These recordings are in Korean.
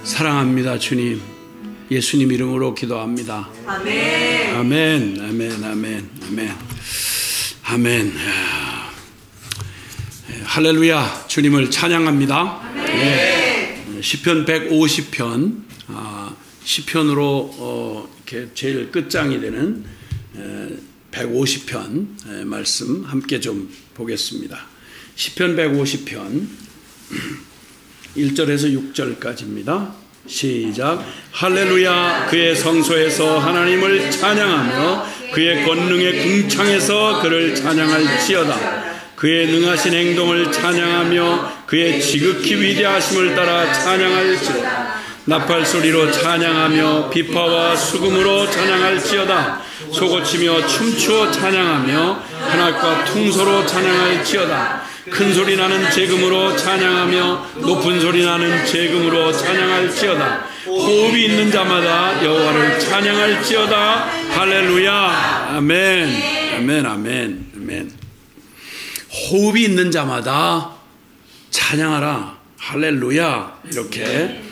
사랑합니다, 주님. 예수님 이름으로 기도합니다. 아멘. 아멘. 아멘. 아멘. 아멘. 아멘. 할렐루야. 주님을 찬양합니다. 아멘. 네. 시편 150편 시편으로 이렇게 제일 끝장이 되는 150편 말씀 함께 좀 보겠습니다. 시편 150편 1절에서 6절까지입니다. 시작. 할렐루야. 그의 성소에서 하나님을 찬양하며 그의 권능의 궁창에서 그를 찬양할지어다. 그의 능하신 행동을 찬양하며 그의 지극히 위대하심을 따라 찬양할지어다. 나팔 소리로 찬양하며 비파와 수금으로 찬양할지어다. 소고치며 춤추어 찬양하며 한악과 퉁소로 찬양할지어다. 큰 소리 나는 재금으로 찬양하며 높은 소리 나는 재금으로 찬양할지어다. 호흡이 있는 자마다 여호와를 찬양할지어다. 할렐루야. 아멘. 아멘. 아멘. 아멘. 호흡이 있는 자마다 찬양하라. 할렐루야. 이렇게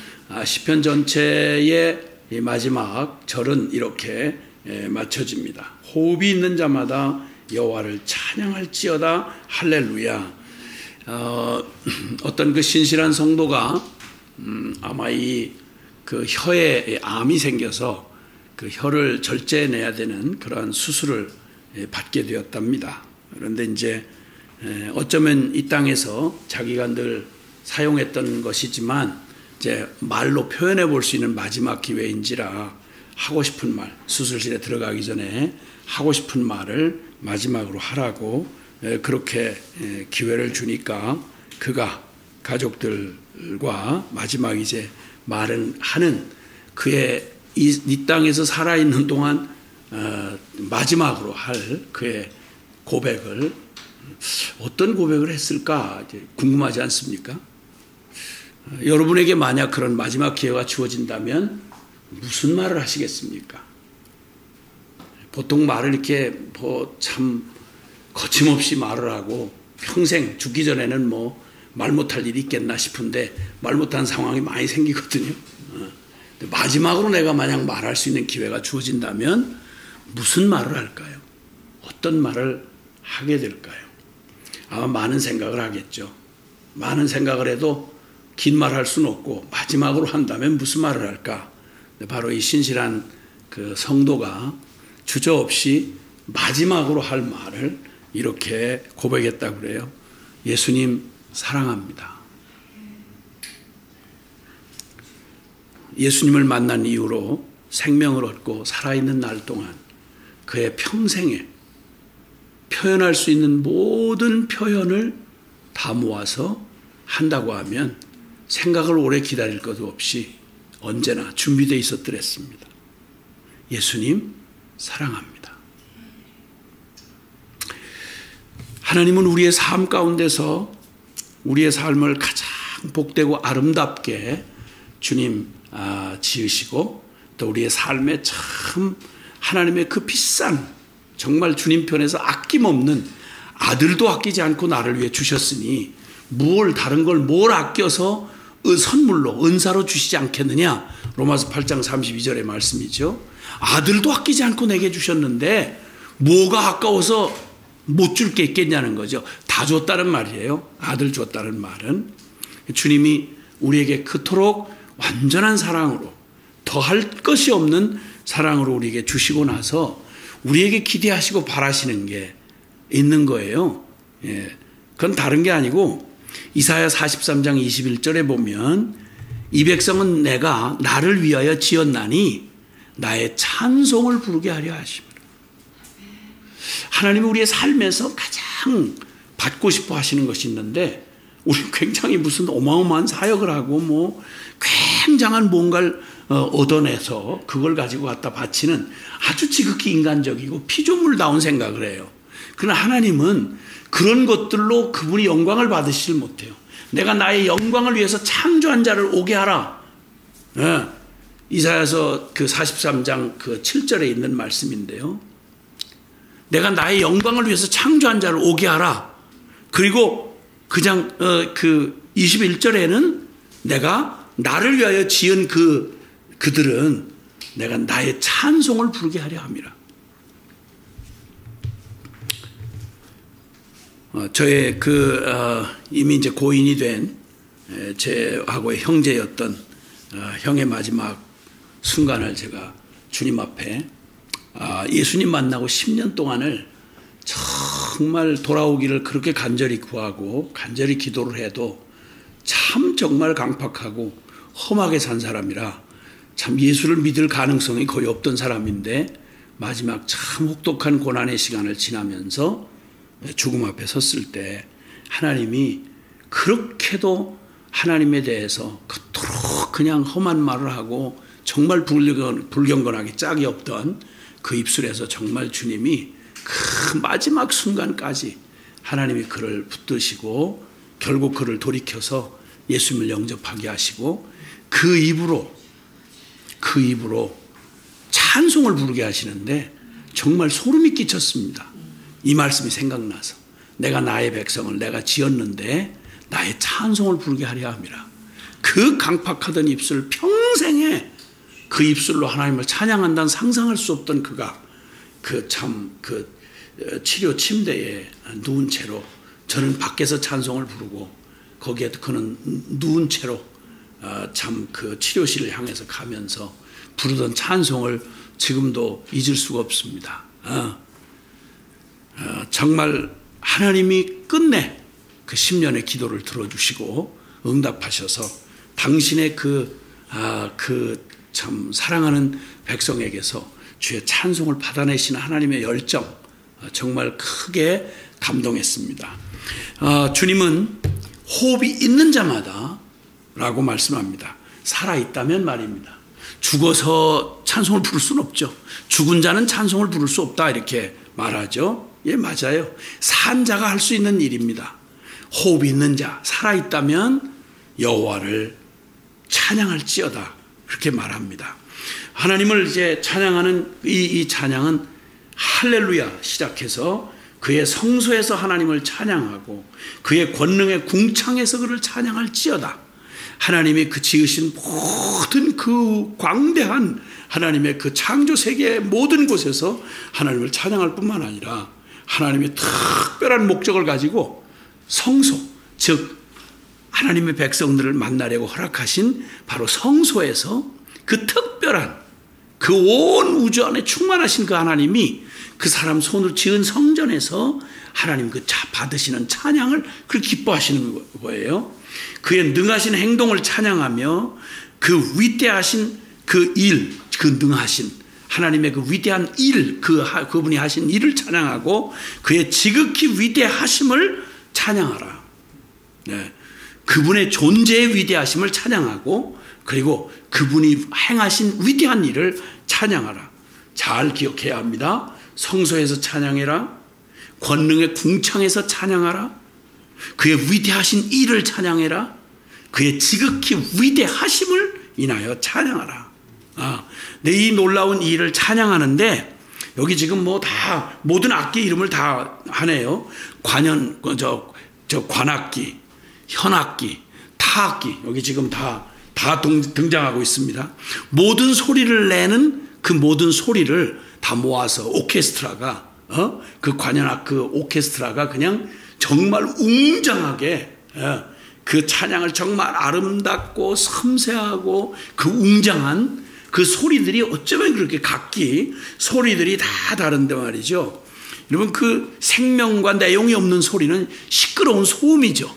시편 전체의 마지막 절은 이렇게 맞춰집니다. 호흡이 있는 자마다 여호와를 찬양할지어다. 할렐루야. 어떤 그 신실한 성도가 아마 그 혀에 암이 생겨서 그 혀를 절제해내야 되는 그러한 수술을 받게 되었답니다. 그런데 이제 어쩌면 이 땅에서 자기가 늘 사용했던 것이지만 이제 말로 표현해 볼 수 있는 마지막 기회인지라 하고 싶은 말, 수술실에 들어가기 전에 하고 싶은 말을 마지막으로 하라고 그렇게 기회를 주니까 그가 가족들과 마지막 이제 말은 하는 그의 이 땅에서 살아있는 동안 마지막으로 할 그의 고백을 어떤 고백을 했을까 궁금하지 않습니까? 여러분에게 만약 그런 마지막 기회가 주어진다면 무슨 말을 하시겠습니까? 보통 말을 이렇게 참 거침없이 말을 하고 평생 죽기 전에는 말 못할 일이 있겠나 싶은데 말 못한 상황이 많이 생기거든요. 마지막으로 내가 만약 말할 수 있는 기회가 주어진다면 무슨 말을 할까요? 어떤 말을 하게 될까요? 아마 많은 생각을 하겠죠. 많은 생각을 해도 긴 말 할 수는 없고 마지막으로 한다면 무슨 말을 할까? 바로 이 신실한 그 성도가 주저없이 마지막으로 할 말을 이렇게 고백했다고 그래요. 예수님 사랑합니다. 예수님을 만난 이후로 생명을 얻고 살아있는 날 동안 그의 평생에 표현할 수 있는 모든 표현을 다 모아서 한다고 하면 생각을 오래 기다릴 것도 없이 언제나 준비되어 있었더랬습니다. 예수님 사랑합니다. 하나님은 우리의 삶 가운데서 우리의 삶을 가장 복되고 아름답게 주님 지으시고 또 우리의 삶에 참 하나님의 그 비싼 정말 주님 편에서 아낌없는 아들도 아끼지 않고 나를 위해 주셨으니 다른 걸 뭘 아껴서 선물로 은사로 주시지 않겠느냐. 로마서 8장 32절의 말씀이죠. 아들도 아끼지 않고 내게 주셨는데 뭐가 아까워서 못 줄 게 있겠냐는 거죠. 다 줬다는 말이에요. 아들 줬다는 말은 주님이 우리에게 그토록 완전한 사랑으로 더할 것이 없는 사랑으로 우리에게 주시고 나서 우리에게 기대하시고 바라시는 게 있는 거예요. 그건 다른 게 아니고 이사야 43장 21절에 보면 이 백성은 내가 나를 위하여 지었나니 나의 찬송을 부르게 하려 하십니다. 하나님이 우리의 삶에서 가장 받고 싶어 하시는 것이 있는데 우리는 굉장히 무슨 어마어마한 사역을 하고 굉장한 뭔가를 얻어내서 그걸 가지고 갖다 바치는 아주 지극히 인간적이고 피조물다운 생각을 해요. 그러나 하나님은 그런 것들로 그분이 영광을 받으시질 못해요. 내가 나의 영광을 위해서 창조한 자를 오게 하라. 이사야서 그 43장 그 7절에 있는 말씀인데요. 내가 나의 영광을 위해서 창조한 자를 오게 하라. 그리고 그 21절에는 내가 나를 위하여 지은 그들은 내가 나의 찬송을 부르게 하려 함이라. 저의 이미 이제 고인이 된 제하고의 형제였던 형의 마지막 순간을 제가 주님 앞에 예수님 만나고 10년 동안을 정말 돌아오기를 그렇게 간절히 구하고 간절히 기도를 해도 참 정말 강팍하고 험하게 산 사람이라 참 예수를 믿을 가능성이 거의 없던 사람인데 마지막 참 혹독한 고난의 시간을 지나면서 죽음 앞에 섰을 때 하나님이 그렇게도 하나님에 대해서 그토록 그냥 험한 말을 하고 정말 불경건하게 짝이 없던 그 입술에서 정말 주님이 그 마지막 순간까지 하나님이 그를 붙드시고 결국 그를 돌이켜서 예수님을 영접하게 하시고 그 입으로 찬송을 부르게 하시는데 정말 소름이 끼쳤습니다. 이 말씀이 생각나서 내가 나의 백성을 내가 지었는데 나의 찬송을 부르게 하려 함이라. 그 강팍하던 입술 평생에 그 입술로 하나님을 찬양한다는 상상할 수 없던 그가 치료 침대에 누운 채로 저는 밖에서 찬송을 부르고 거기에 그는 누운 채로 참 그 치료실을 향해서 가면서 부르던 찬송을 지금도 잊을 수가 없습니다. 정말 하나님이 끝내 그 10년의 기도를 들어주시고 응답하셔서 당신의 참 사랑하는 백성에게서 주의 찬송을 받아내시는 하나님의 열정 정말 크게 감동했습니다. 주님은 호흡이 있는 자마다 라고 말씀합니다. 살아있다면 말입니다. 죽어서 찬송을 부를 수는 없죠. 죽은 자는 찬송을 부를 수 없다 이렇게 말하죠. 예, 맞아요. 산 자가 할 수 있는 일입니다. 호흡이 있는 자, 살아있다면 여호와를 찬양할지어다 그렇게 말합니다. 하나님을 이제 찬양하는 이 찬양은 할렐루야 시작해서 그의 성소에서 하나님을 찬양하고 그의 권능의 궁창에서 그를 찬양할지어다. 하나님이 그 지으신 모든 그 광대한 하나님의 그 창조 세계의 모든 곳에서 하나님을 찬양할 뿐만 아니라 하나님의 특별한 목적을 가지고 성소, 즉 하나님의 백성들을 만나려고 허락하신 바로 성소에서 그 특별한 그 온 우주 안에 충만하신 그 하나님이 그 사람 손으로 지은 성전에서 하나님 그 받으시는 찬양을 그렇게 기뻐하시는 거예요. 그의 능하신 행동을 찬양하며 그 위대하신 그 일, 그 능하신 하나님의 그 위대한 일, 그분이 하신 일을 찬양하고 그의 지극히 위대하심을 찬양하라. 네. 그분의 존재의 위대하심을 찬양하고 그리고 그분이 행하신 위대한 일을 찬양하라. 잘 기억해야 합니다. 성소에서 찬양해라. 권능의 궁창에서 찬양하라. 그의 위대하신 일을 찬양해라. 그의 지극히 위대하심을 인하여 찬양하라. 이 놀라운 일을 찬양하는데 여기 지금 모든 악기 이름을 다 하네요. 관악기, 현악기, 타악기 여기 지금 다 등장하고 있습니다. 모든 소리를 내는 그 모든 소리를 다 모아서 오케스트라가 그 관현악 그 오케스트라가 그냥 정말 웅장하게 그 찬양을 정말 아름답고 섬세하고 그 웅장한 그 소리들이 어쩌면 그렇게 각기 소리들이 다 다른데 말이죠. 여러분 그 생명과 내용이 없는 소리는 시끄러운 소음이죠.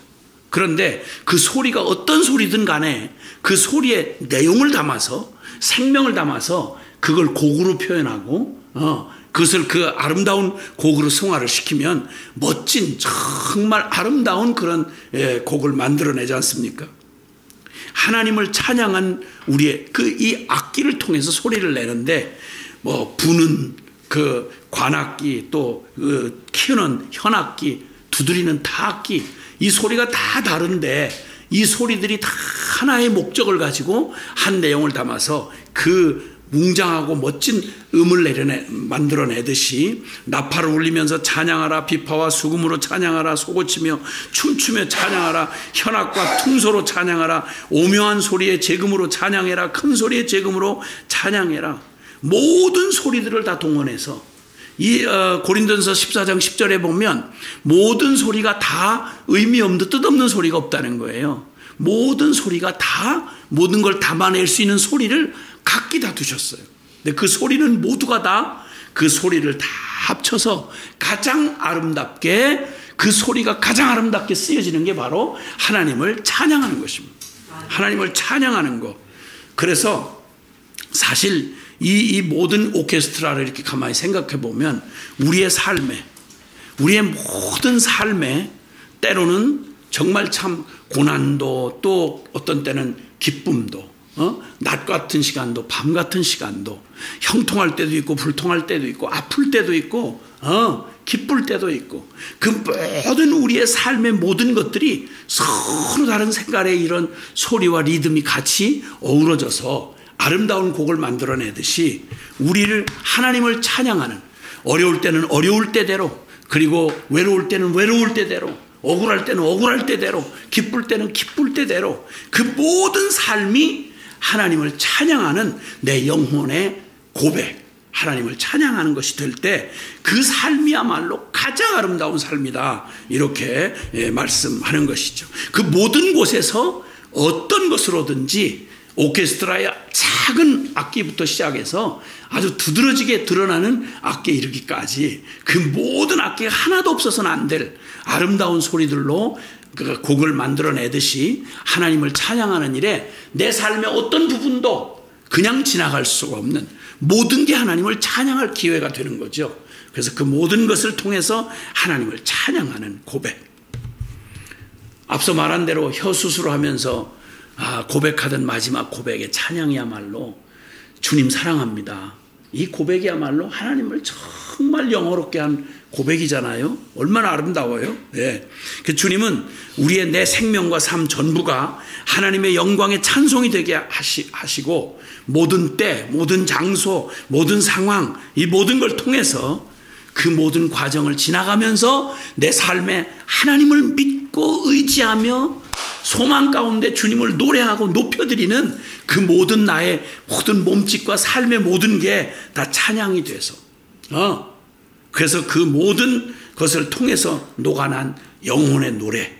그런데 그 소리가 어떤 소리든 간에 그 소리에 내용을 담아서 생명을 담아서 그걸 곡으로 표현하고 그것을 그 아름다운 곡으로 승화를 시키면 멋진 정말 아름다운 그런 곡을 만들어내지 않습니까? 하나님을 찬양한 우리의 이 악기를 통해서 소리를 내는데 부는 그 관악기 또 키우는 현악기 두드리는 타악기 이 소리가 다 다른데 이 소리들이 다 하나의 목적을 가지고 한 내용을 담아서 그 웅장하고 멋진 음을 만들어내듯이 나팔을 울리면서 찬양하라, 비파와 수금으로 찬양하라, 소고치며 춤추며 찬양하라, 현악과 퉁소로 찬양하라, 오묘한 소리의 재금으로 찬양해라, 큰 소리의 재금으로 찬양해라. 모든 소리들을 다 동원해서 이 고린도전서 14장 10절에 보면 모든 소리가 다 의미 없는 뜻없는 소리가 없다는 거예요. 모든 소리가 다 모든 걸 담아낼 수 있는 소리를 각기 다 두셨어요. 근데 그 소리는 모두가 다 그 소리를 다 합쳐서 가장 아름답게, 그 소리가 가장 아름답게 쓰여지는 게 바로 하나님을 찬양하는 것입니다. 하나님을 찬양하는 것. 그래서 사실 이 모든 오케스트라를 이렇게 가만히 생각해 보면 우리의 모든 삶에 때로는 정말 참 고난도, 또 어떤 때는 기쁨도, 낮 같은 시간도, 밤 같은 시간도, 형통할 때도 있고 불통할 때도 있고 아플 때도 있고 기쁠 때도 있고, 그 모든 우리의 삶의 모든 것들이 서로 다른 색깔의 이런 소리와 리듬이 같이 어우러져서 아름다운 곡을 만들어내듯이 우리를, 하나님을 찬양하는, 어려울 때는 어려울 때대로, 그리고 외로울 때는 외로울 때대로, 억울할 때는 억울할 때대로, 기쁠 때는 기쁠 때대로, 그 모든 삶이 하나님을 찬양하는 내 영혼의 고백, 하나님을 찬양하는 것이 될 때 그 삶이야말로 가장 아름다운 삶이다, 이렇게 말씀하는 것이죠. 그 모든 곳에서 어떤 것으로든지 오케스트라의 작은 악기부터 시작해서 아주 두드러지게 드러나는 악기에 이르기까지 그 모든 악기가 하나도 없어서는 안 될 아름다운 소리들로 그 곡을 만들어내듯이 하나님을 찬양하는 일에 내 삶의 어떤 부분도 그냥 지나갈 수가 없는, 모든 게 하나님을 찬양할 기회가 되는 거죠. 그래서 그 모든 것을 통해서 하나님을 찬양하는 고백. 앞서 말한 대로 혀수술을 하면서 고백하던 마지막 고백의 찬양이야말로 주님 사랑합니다. 이 고백이야말로 하나님을 정말 영어롭게 한 고백이잖아요. 얼마나 아름다워요. 네. 그 주님은 우리의 내 생명과 삶 전부가 하나님의 영광의 찬송이 되게 하시고, 모든 때, 모든 장소, 모든 상황, 이 모든 걸 통해서 그 모든 과정을 지나가면서 내 삶에 하나님을 믿고 의지하며 소망 가운데 주님을 노래하고 높여드리는 그 모든 나의 모든 몸짓과 삶의 모든 게 다 찬양이 돼서, 그래서 그 모든 것을 통해서 녹아난 영혼의 노래,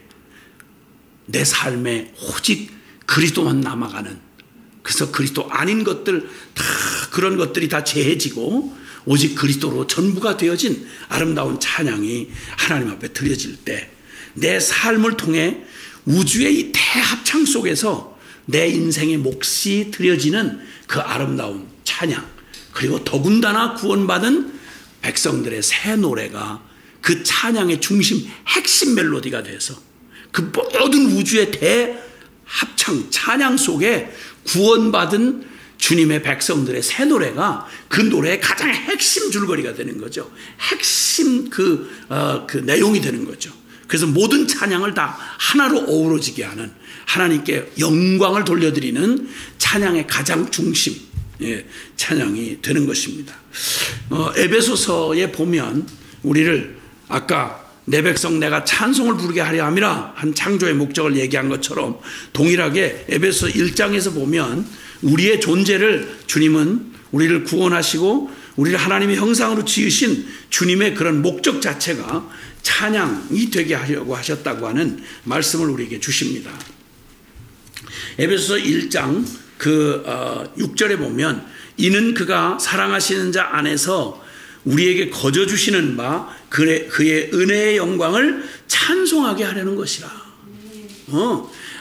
내 삶에 오직 그리스도만 남아가는, 그래서 그리스도 아닌 것들 다, 그런 것들이 다 제해지고 오직 그리스도로 전부가 되어진 아름다운 찬양이 하나님 앞에 드려질 때, 내 삶을 통해 우주의 이 대합창 속에서 내 인생의 몫이 드려지는 그 아름다운 찬양, 그리고 더군다나 구원받은 백성들의 새 노래가 그 찬양의 중심, 핵심 멜로디가 돼서 그 모든 우주의 대합창 찬양 속에 구원받은 주님의 백성들의 새 노래가 그 노래의 가장 핵심 줄거리가 되는 거죠. 핵심 그 내용이 되는 거죠. 그래서 모든 찬양을 다 하나로 어우러지게 하는, 하나님께 영광을 돌려드리는 찬양의 가장 중심, 찬양이 되는 것입니다. 에베소서에 보면 우리를 아까 내 백성 내가 찬송을 부르게 하려 함이라 한 창조의 목적을 얘기한 것처럼 동일하게 에베소 1장에서 보면 우리의 존재를, 주님은 우리를 구원하시고 우리를 하나님의 형상으로 지으신 주님의 그런 목적 자체가 찬양이 되게 하려고 하셨다고 하는 말씀을 우리에게 주십니다. 에베소서 1장 6절에 보면 이는 그가 사랑하시는 자 안에서 우리에게 거저 주시는 바 그의 은혜의 영광을 찬송하게 하려는 것이라.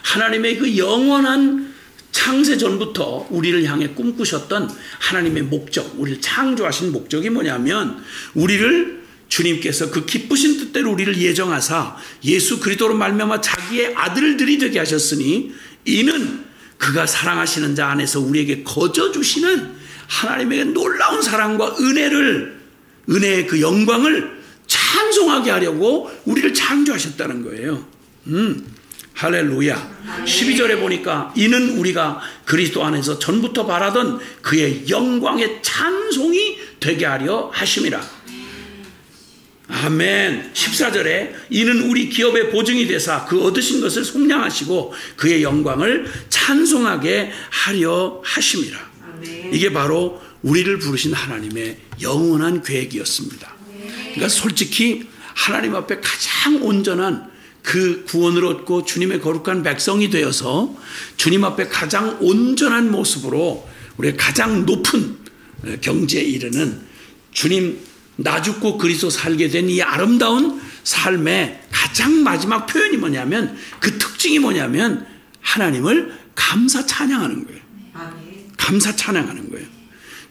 하나님의 그 영원한 창세 전부터 우리를 향해 꿈꾸셨던 하나님의 목적, 우리를 창조하신 목적이 뭐냐면 우리를 주님께서 그 기쁘신 뜻대로 우리를 예정하사 예수 그리스도로 말미암아 자기의 아들들이 되게 하셨으니 이는 그가 사랑하시는 자 안에서 우리에게 거저 주시는 하나님의 놀라운 사랑과 은혜의 그 영광을 찬송하게 하려고 우리를 창조하셨다는 거예요. 할렐루야. 12절에 보니까 이는 우리가 그리스도 안에서 전부터 바라던 그의 영광의 찬송이 되게 하려 하심이라. 아멘. 14절에 이는 우리 기업의 보증이 되사 그 얻으신 것을 속량하시고 그의 영광을 찬송하게 하려 하심이라. 이게 바로 우리를 부르신 하나님의 영원한 계획이었습니다. 그러니까 솔직히 하나님 앞에 가장 온전한 그 구원을 얻고 주님의 거룩한 백성이 되어서 주님 앞에 가장 온전한 모습으로 우리가 가장 높은 경지에 이르는 주님 나 죽고 그리스도 살게 된 이 아름다운 삶의 가장 마지막 표현이 뭐냐면, 그 특징이 뭐냐면 하나님을 감사 찬양하는 거예요. 감사 찬양하는 거예요.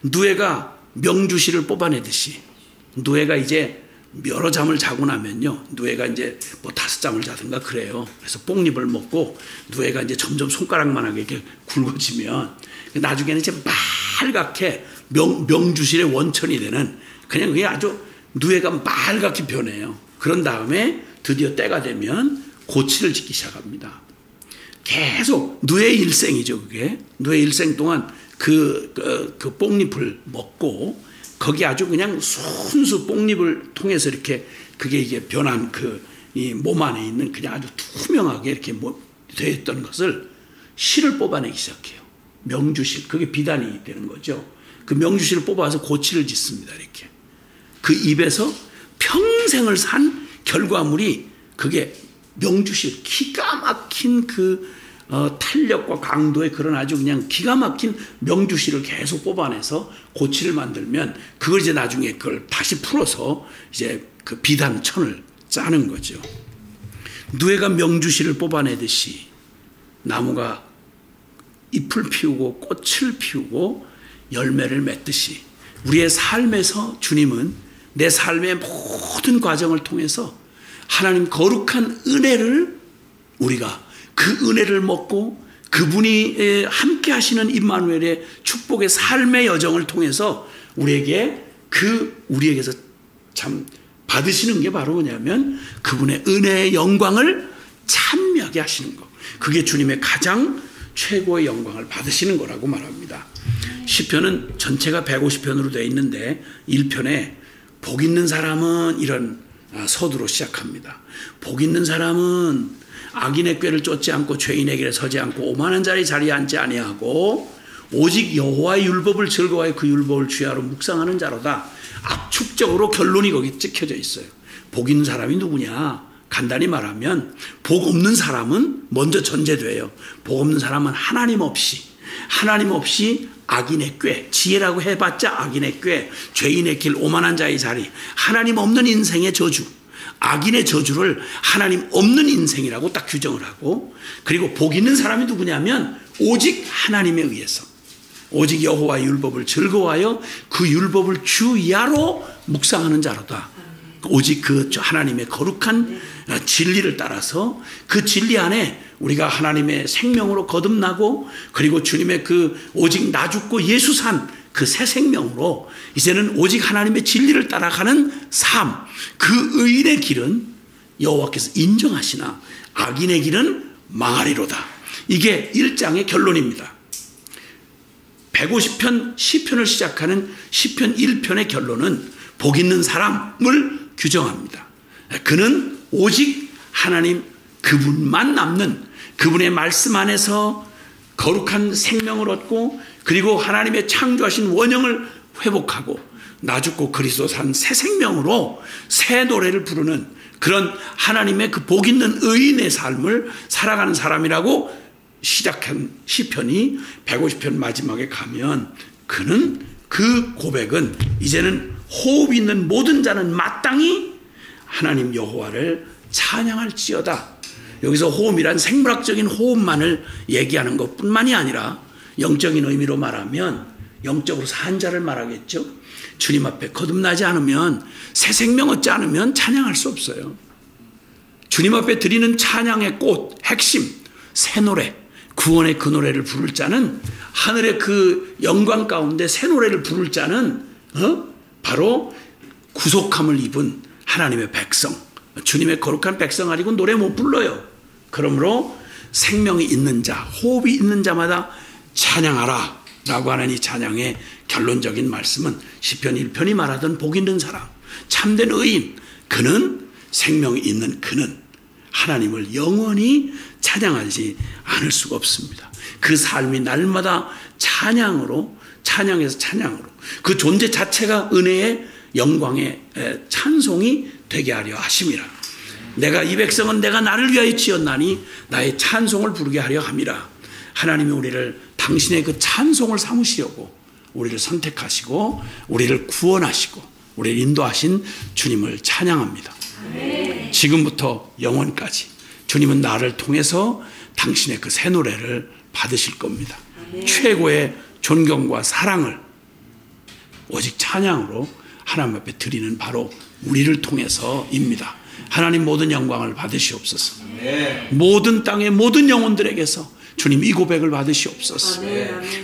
누에가 명주실을 뽑아내듯이, 누에가 이제 여러 잠을 자고 나면요, 누에가 이제 뭐 5잠을 자든가 그래요. 그래서 뽕잎을 먹고 누에가 이제 점점 손가락만하게 이렇게 굵어지면 나중에는 이제 말갛게 명주실의 원천이 되는, 그냥 그게 아주 누에가 말갛게 변해요. 그런 다음에 드디어 때가 되면 고치를 짓기 시작합니다. 계속 누에의 일생이죠. 그게 누에의 일생 동안 그 뽕잎을 먹고 거기 아주 그냥 순수 뽕잎을 통해서 이렇게 그게 이게 변한 이 몸 안에 있는 그냥 아주 투명하게 이렇게 되어 있던 것을 실을 뽑아내기 시작해요. 명주실. 그게 비단이 되는 거죠. 그 명주실을 뽑아서 고치를 짓습니다. 이렇게. 그 입에서 평생을 산 결과물이 그게 명주실. 기가 막힌 탄력과 강도의 그런 아주 그냥 기가 막힌 명주실을 계속 뽑아내서 고치를 만들면 그걸 이제 나중에 그걸 다시 풀어서 이제 그 비단천을 짜는 거죠. 누에가 명주실을 뽑아내듯이 나무가 잎을 피우고 꽃을 피우고 열매를 맺듯이 우리의 삶에서 주님은 내 삶의 모든 과정을 통해서 하나님 거룩한 은혜를 우리가 그 은혜를 먹고 그분이 함께 하시는 임마누엘의 축복의 삶의 여정을 통해서 우리에게서 참 받으시는 게 바로 뭐냐면 그분의 은혜의 영광을 찬미하게 하시는 것. 그게 주님의 가장 최고의 영광을 받으시는 거라고 말합니다. 시편은 전체가 150편으로 되어 있는데 1편에 복 있는 사람은 이런 서두로 시작합니다. 복 있는 사람은 악인의 꾀를 쫓지 않고 죄인의 길에 서지 않고 오만한 자리 자리에 앉지 아니하고 오직 여호와의 율법을 즐거워하여 그 율법을 주야로 묵상하는 자로다. 압축적으로 결론이 거기 찍혀져 있어요. 복 있는 사람이 누구냐? 간단히 말하면 복 없는 사람은 먼저 전제돼요. 복 없는 사람은 하나님 없이 악인의 꾀, 지혜라고 해봤자 악인의 꾀, 죄인의 길, 오만한 자의 자리, 하나님 없는 인생의 저주, 악인의 저주를 하나님 없는 인생이라고 딱 규정을 하고, 그리고 복 있는 사람이 누구냐면 오직 하나님에 의해서 오직 여호와의 율법을 즐거워하여 그 율법을 주야로 묵상하는 자로다. 오직 그 하나님의 거룩한 진리를 따라서 그 진리 안에 우리가 하나님의 생명으로 거듭나고, 그리고 주님의 오직 나 죽고 예수 산 그 새 생명으로 이제는 오직 하나님의 진리를 따라가는 삶, 그 의인의 길은 여호와께서 인정하시나 악인의 길은 망하리로다. 이게 1장의 결론입니다. 150편 시편을 시작하는 시편 1편의 결론은 복 있는 사람을 규정합니다. 그는 오직 하나님 그분만 남는, 그분의 말씀 안에서 거룩한 생명을 얻고, 그리고 하나님의 창조하신 원형을 회복하고 나 죽고 그리스도 산 새 생명으로 새 노래를 부르는 그런 하나님의 그 복 있는 의인의 삶을 살아가는 사람이라고 시작한 시편이 150편 마지막에 가면, 그는 그 고백은 이제는 호흡 있는 모든 자는 마땅히 하나님 여호와를 찬양할지어다. 여기서 호흡이란 생물학적인 호흡만을 얘기하는 것뿐만이 아니라 영적인 의미로 말하면 영적으로 산 자를 말하겠죠. 주님 앞에 거듭나지 않으면, 새 생명 얻지 않으면 찬양할 수 없어요. 주님 앞에 드리는 찬양의 꽃, 핵심, 새 노래, 구원의 그 노래를 부를 자는, 하늘의 그 영광 가운데 새 노래를 부를 자는 바로 구속함을 입은 하나님의 백성, 주님의 거룩한 백성 아니고 노래 못 불러요. 그러므로 생명이 있는 자, 호흡이 있는 자마다 찬양하라 라고 하는 이 찬양의 결론적인 말씀은 시편 1편이 말하던 복 있는 사람, 참된 의인, 그는 생명이 있는 그는 하나님을 영원히 찬양하지 않을 수가 없습니다. 그 삶이 날마다 찬양에서 찬양으로 그 존재 자체가 은혜의 영광의 찬송이 되게 하려 하심이라. 내가 이 백성은 내가 나를 위하여 지었나니 나의 찬송을 부르게 하려 함이라. 하나님이 우리를 당신의 그 찬송을 삼으시려고 우리를 선택하시고 우리를 구원하시고 우리를 인도하신 주님을 찬양합니다. 지금부터 영원까지 주님은 나를 통해서 당신의 그 새 노래를 받으실 겁니다. 최고의 존경과 사랑을 오직 찬양으로 하나님 앞에 드리는 바로 우리를 통해서입니다. 하나님 모든 영광을 받으시옵소서. 모든 땅의 모든 영혼들에게서 주님 이 고백을 받으시옵소서.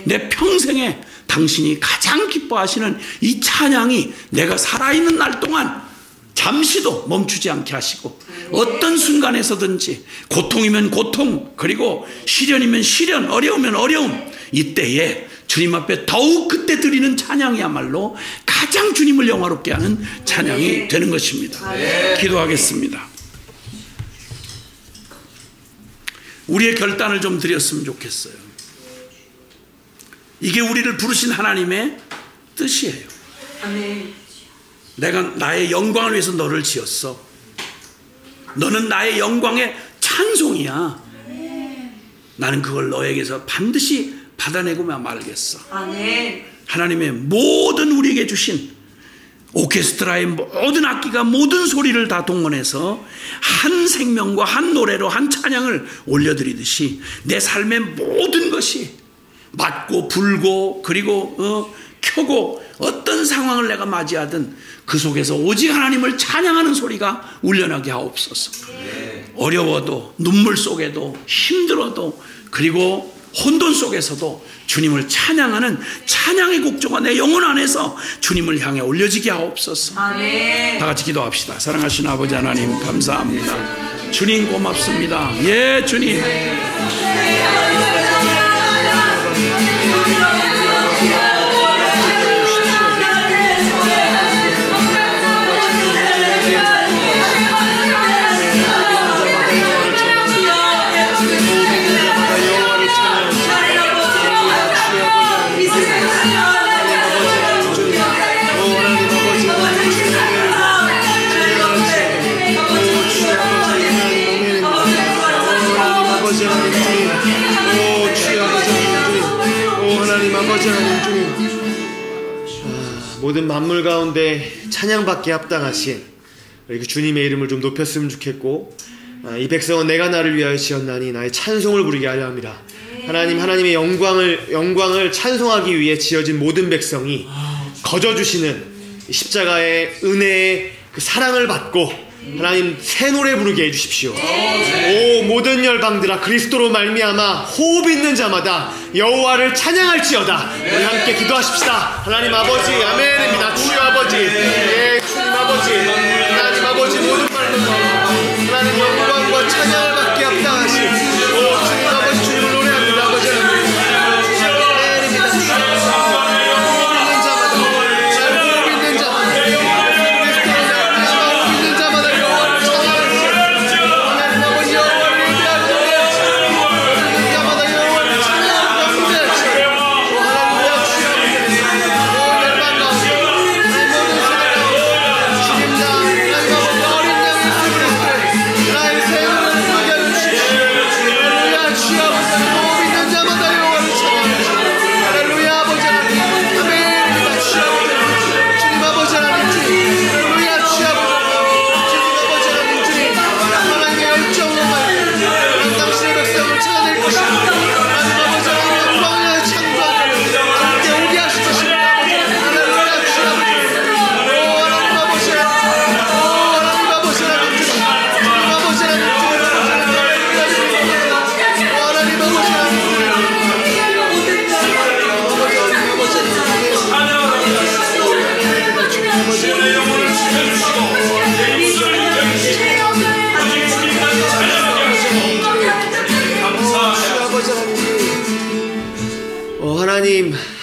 내 평생에 당신이 가장 기뻐하시는 이 찬양이 내가 살아있는 날 동안 잠시도 멈추지 않게 하시고 어떤 순간에서든지 고통이면 고통, 그리고 시련이면 시련, 어려우면 어려움, 이때에 주님 앞에 더욱 그때 드리는 찬양이야말로 가장 주님을 영화롭게 하는 찬양이 되는 것입니다. 기도하겠습니다. 우리의 결단을 좀 드렸으면 좋겠어요. 이게 우리를 부르신 하나님의 뜻이에요. 내가 나의 영광을 위해서 너를 지었어. 너는 나의 영광의 찬송이야. 나는 그걸 너에게서 반드시 받아내고만 말겠어. 하나님의 모든 우리에게 주신 오케스트라의 모든 악기가 모든 소리를 다 동원해서 한 생명과 한 노래로 한 찬양을 올려드리듯이 내 삶의 모든 것이 맞고 불고 그리고 켜고 어떤 상황을 내가 맞이하든 그 속에서 오직 하나님을 찬양하는 소리가 울려나게 하옵소서. 어려워도 눈물 속에도 힘들어도 그리고 혼돈 속에서도 주님을 찬양하는 찬양의 곡조가 내 영혼 안에서 주님을 향해 올려지게 하옵소서. 다 같이 기도합시다. 사랑하시는 아버지 하나님 감사합니다. 주님 고맙습니다. 예, 주님. 모든 만물 가운데 찬양받기에 합당하신 우리 그 주님의 이름을 좀 높였으면 좋겠고, 이 백성은 내가 나를 위하여 지었나니 나의 찬송을 부르게 하려 합니다. 하나님의 영광을 찬송하기 위해 지어진 모든 백성이 거저주시는 십자가의 은혜의 그 사랑을 받고 하나님 새 노래 부르게 해주십시오. 오 모든 열방들아, 그리스도로 말미암아 호흡 있는 자마다 여호와를 찬양할지어다. 우리 함께 기도하십시다. 하나님 아버지, 아멘입니다. 주여 아버지, 예, 주님 아버지, 하나님 아버지, 모든 말로 하나님 영광과 찬양을 받게 합당하신 오 주님 아버지, 주님을 노래합니다. 아버지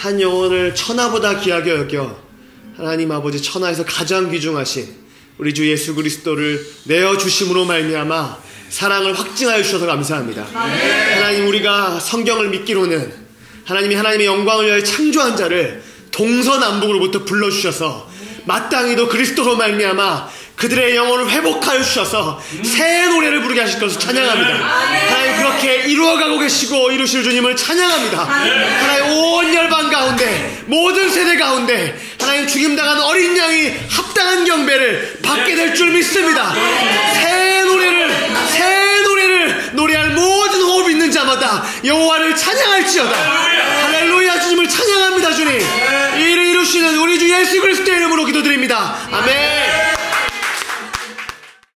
한 영혼을 천하보다 귀하게 여겨 하나님 아버지 천하에서 가장 귀중하신 우리 주 예수 그리스도를 내어주심으로 말미암아 사랑을 확증하여 주셔서 감사합니다. 하나님, 우리가 성경을 믿기로는 하나님이 하나님의 영광을 위하여 창조한 자를 동서남북으로부터 불러주셔서 마땅히도 그리스도로 말미암아 그들의 영혼을 회복하여 주셔서 새 노래를 부르게 하실 것을 찬양합니다. 하나님, 그렇게 이루어가고 계시고 이루실 주님을 찬양합니다. 하나님, 온 열방 가운데 모든 세대 가운데 하나님 죽임당한 어린 양이 합당한 경배를 받게 될 줄 믿습니다. 새 노래를 노래할 모든 호흡 있는 자마다 여호와를 찬양할지어다. 할렐루야. 주님을 찬양합니다. 주님, 이를 이루시는 우리 주 예수 그리스도의 이름으로 기도드립니다. 아멘.